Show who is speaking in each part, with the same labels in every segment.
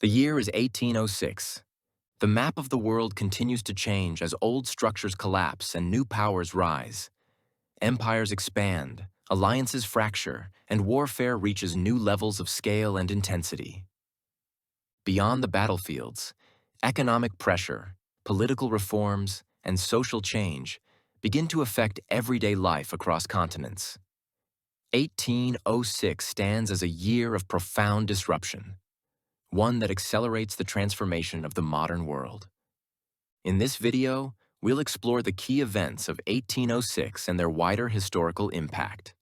Speaker 1: The year is 1806. The map of the world continues to change as old structures collapse and new powers rise. Empires expand, alliances fracture, and warfare reaches new levels of scale and intensity. Beyond the battlefields, economic pressure, political reforms, and social change begin to affect everyday life across continents. 1806 stands as a year of profound disruption, one that accelerates the transformation of the modern world. In this video, we'll explore the key events of 1806 and their wider historical impact.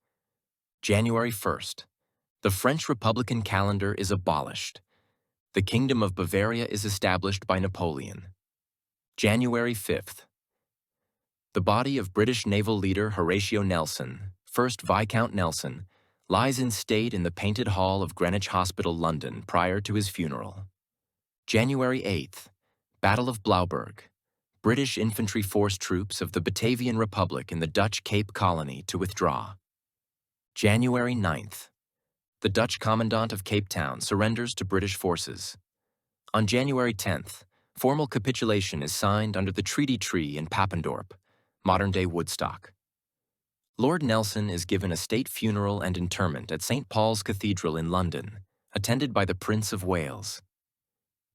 Speaker 1: January 1st. The French Republican calendar is abolished. The Kingdom of Bavaria is established by Napoleon. January 5th. The body of British naval leader Horatio Nelson, 1st Viscount Nelson, lies in state in the Painted Hall of Greenwich Hospital, London, prior to his funeral. January 8th. Battle of Blouberg. British infantry force troops of the Batavian Republic in the Dutch Cape Colony to withdraw. January 9th. The Dutch commandant of Cape Town surrenders to British forces. On January 10th, formal capitulation is signed under the Treaty Tree in Papendorp, modern-day Woodstock. Lord Nelson is given a state funeral and interment at St. Paul's Cathedral in London, attended by the Prince of Wales.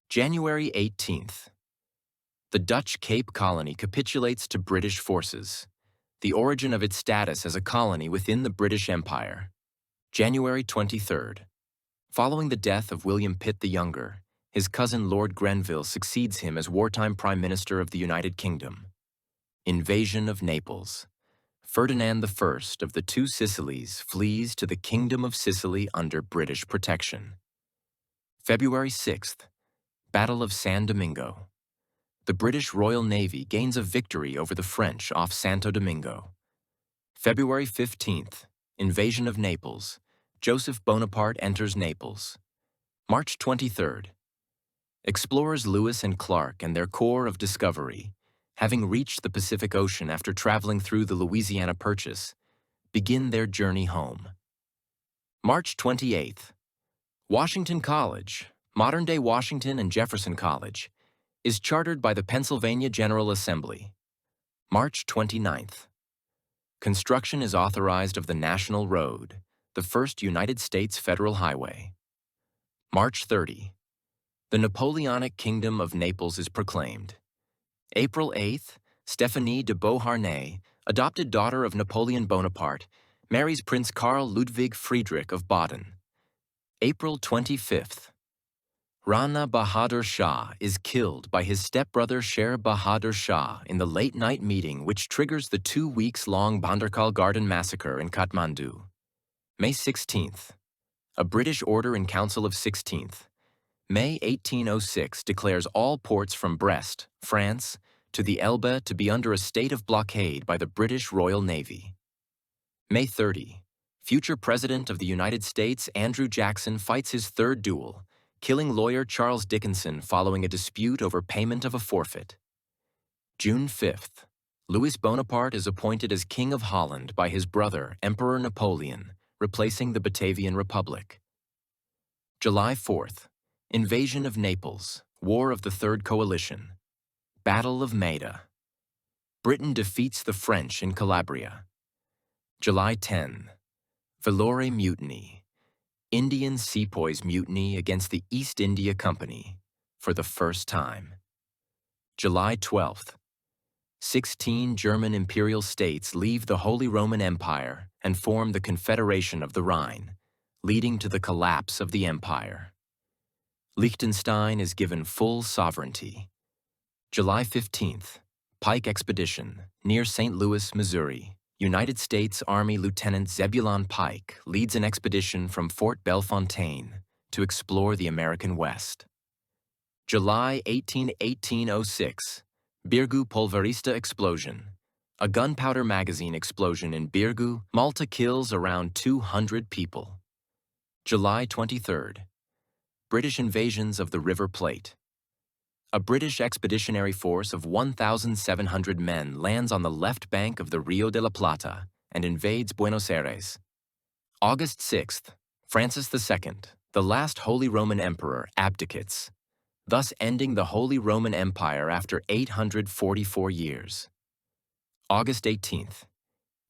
Speaker 1: January 18th. The Dutch Cape Colony capitulates to British forces, the origin of its status as a colony within the British Empire. January 23rd. Following the death of William Pitt the Younger, his cousin Lord Grenville succeeds him as wartime Prime Minister of the United Kingdom. Invasion of Naples. Ferdinand I of the Two Sicilies flees to the Kingdom of Sicily under British protection. February 6th. Battle of San Domingo. The British Royal Navy gains a victory over the French off Santo Domingo. February 15th. Invasion of Naples. Joseph Bonaparte enters Naples. March 23rd. Explorers Lewis and Clark and their Corps of Discovery, having reached the Pacific Ocean after traveling through the Louisiana Purchase, begin their journey home. March 28th. Washington College, modern-day Washington and Jefferson College, is chartered by the Pennsylvania General Assembly. March 29th. Construction is authorized of the National Road, the first United States federal highway. March 30. The Napoleonic Kingdom of Naples is proclaimed. April 8th, Stéphanie de Beauharnais, adopted daughter of Napoleon Bonaparte, marries Prince Karl Ludwig Friedrich of Baden. April 25th. Rana Bahadur Shah is killed by his stepbrother Sher Bahadur Shah in the late-night meeting which triggers the 2 weeks-long Bhandarkal Garden massacre in Kathmandu. May 16th. A British order in Council of 16th. May 1806 declares all ports from Brest, France, to the Elbe to be under a state of blockade by the British Royal Navy. May 30. Future President of the United States Andrew Jackson fights his third duel, killing lawyer Charles Dickinson following a dispute over payment of a forfeit. June 5th. Louis Bonaparte is appointed as King of Holland by his brother, Emperor Napoleon, replacing the Batavian Republic. July 4th. Invasion of Naples, War of the Third Coalition. Battle of Maida. Britain defeats the French in Calabria. July 10. Vellore Mutiny. Indian sepoys mutiny against the East India Company for the first time. July 12th. 16 German imperial states leave the Holy Roman Empire and form the Confederation of the Rhine, leading to the collapse of the empire. Liechtenstein is given full sovereignty. July 15th. Pike Expedition, near St. Louis, Missouri. United States Army Lieutenant Zebulon Pike leads an expedition from Fort Bellefontaine to explore the American West. July 1806. Birgu Polverista explosion. A gunpowder magazine explosion in Birgu, Malta kills around 200 people. July 23rd. British invasions of the River Plate. A British expeditionary force of 1,700 men lands on the left bank of the Rio de la Plata and invades Buenos Aires. August 6th, Francis II, The last Holy Roman Emperor abdicates, thus ending the Holy Roman Empire after 844 years. August 18th.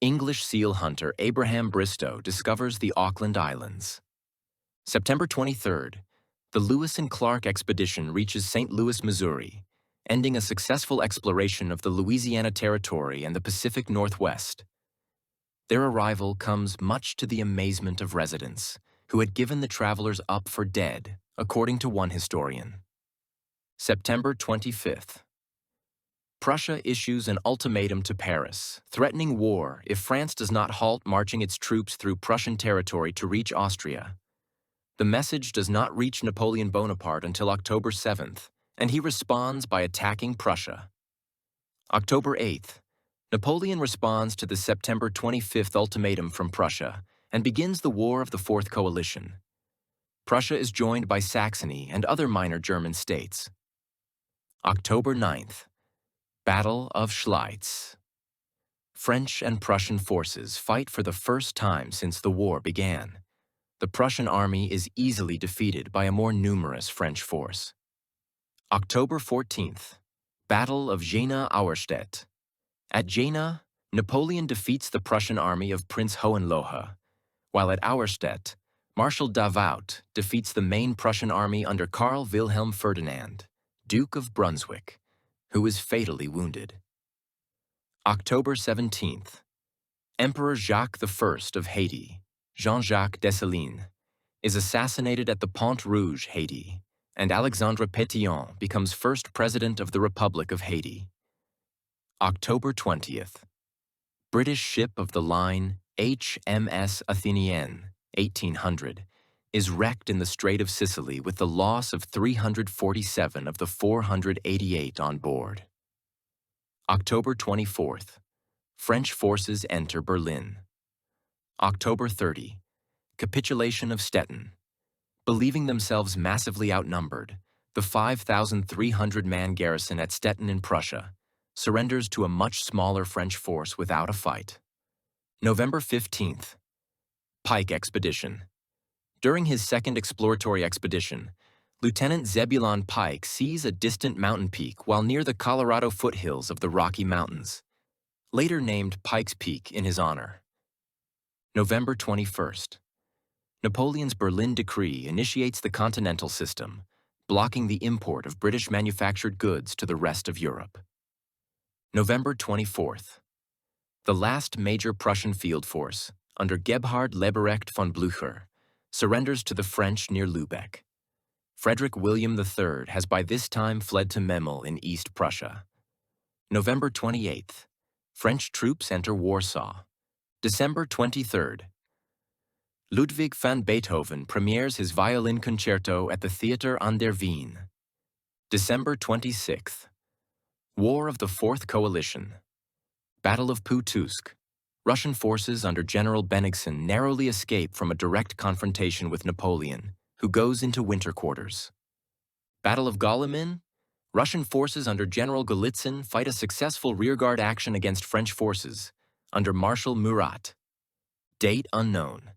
Speaker 1: English seal hunter Abraham Bristow discovers the Auckland Islands. September 23rd. The Lewis and Clark expedition reaches St. Louis, Missouri, ending a successful exploration of the Louisiana Territory and the Pacific Northwest. Their arrival comes much to the amazement of residents, who had given the travelers up for dead, according to one historian. September 25th. Prussia issues an ultimatum to Paris, threatening war if France does not halt marching its troops through Prussian territory to reach Austria. The message does not reach Napoleon Bonaparte until October 7th, and he responds by attacking Prussia. October 8th. Napoleon responds to the September 25th ultimatum from Prussia and begins the War of the Fourth Coalition. Prussia is joined by Saxony and other minor German states. October 9th. Battle of Schleitz. French and Prussian forces fight for the first time since the war began. The Prussian army is easily defeated by a more numerous French force. October 14th. Battle of Jena-Auerstedt. At Jena, Napoleon defeats the Prussian army of Prince Hohenlohe, while at Auerstedt, Marshal Davout defeats the main Prussian army under Karl Wilhelm Ferdinand, Duke of Brunswick, who is fatally wounded. October 17th. Emperor Jacques I of Haiti, Jean-Jacques Dessalines, is assassinated at the Pont Rouge, Haiti, and Alexandre Pétion becomes first president of the Republic of Haiti. October 20th. British ship of the line HMS Athenienne, 1800, is wrecked in the Strait of Sicily with the loss of 347 of the 488 on board. October 24th. French forces enter Berlin. October 30. Capitulation of Stettin. Believing themselves massively outnumbered, the 5,300-man garrison at Stettin in Prussia surrenders to a much smaller French force without a fight. November 15th. Pike Expedition. During his second exploratory expedition, Lieutenant Zebulon Pike sees a distant mountain peak while near the Colorado foothills of the Rocky Mountains, later named Pike's Peak in his honor. November 21st. Napoleon's Berlin Decree initiates the Continental System, blocking the import of British-manufactured goods to the rest of Europe. November 24th. The last major Prussian field force, under Gebhard Leberecht von Blücher, surrenders to the French near Lübeck. Frederick William III has by this time fled to Memel in East Prussia. November 28th. French troops enter Warsaw. December 23rd. Ludwig van Beethoven premieres his violin concerto at the Theater an der Wien. December 26th. War of the Fourth Coalition. Battle of Pultusk. Russian forces under General Bennigsen narrowly escape from a direct confrontation with Napoleon, who goes into winter quarters. Battle of Golemin. Russian forces under General Golitsyn fight a successful rearguard action against French forces under Marshal Murat. Date unknown.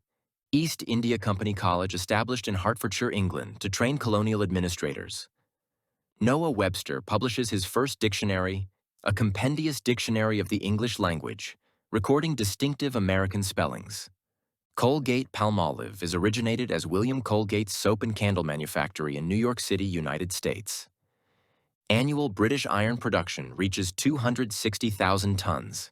Speaker 1: East India Company College established in Hertfordshire, England, to train colonial administrators. Noah Webster publishes his first dictionary, a compendious dictionary of the English language, recording distinctive American spellings. Colgate-Palmolive is originated as William Colgate's soap and candle manufactory in New York City, United States. Annual British iron production reaches 260,000 tons.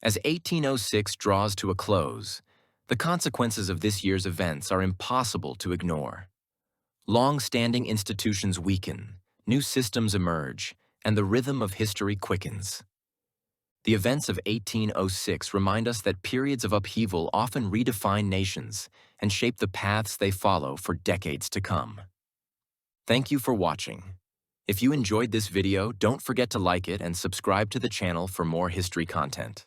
Speaker 1: As 1806 draws to a close, the consequences of this year's events are impossible to ignore. Long-standing institutions weaken, new systems emerge, and the rhythm of history quickens. The events of 1806 remind us that periods of upheaval often redefine nations and shape the paths they follow for decades to come. Thank you for watching. If you enjoyed this video, don't forget to like it and subscribe to the channel for more history content.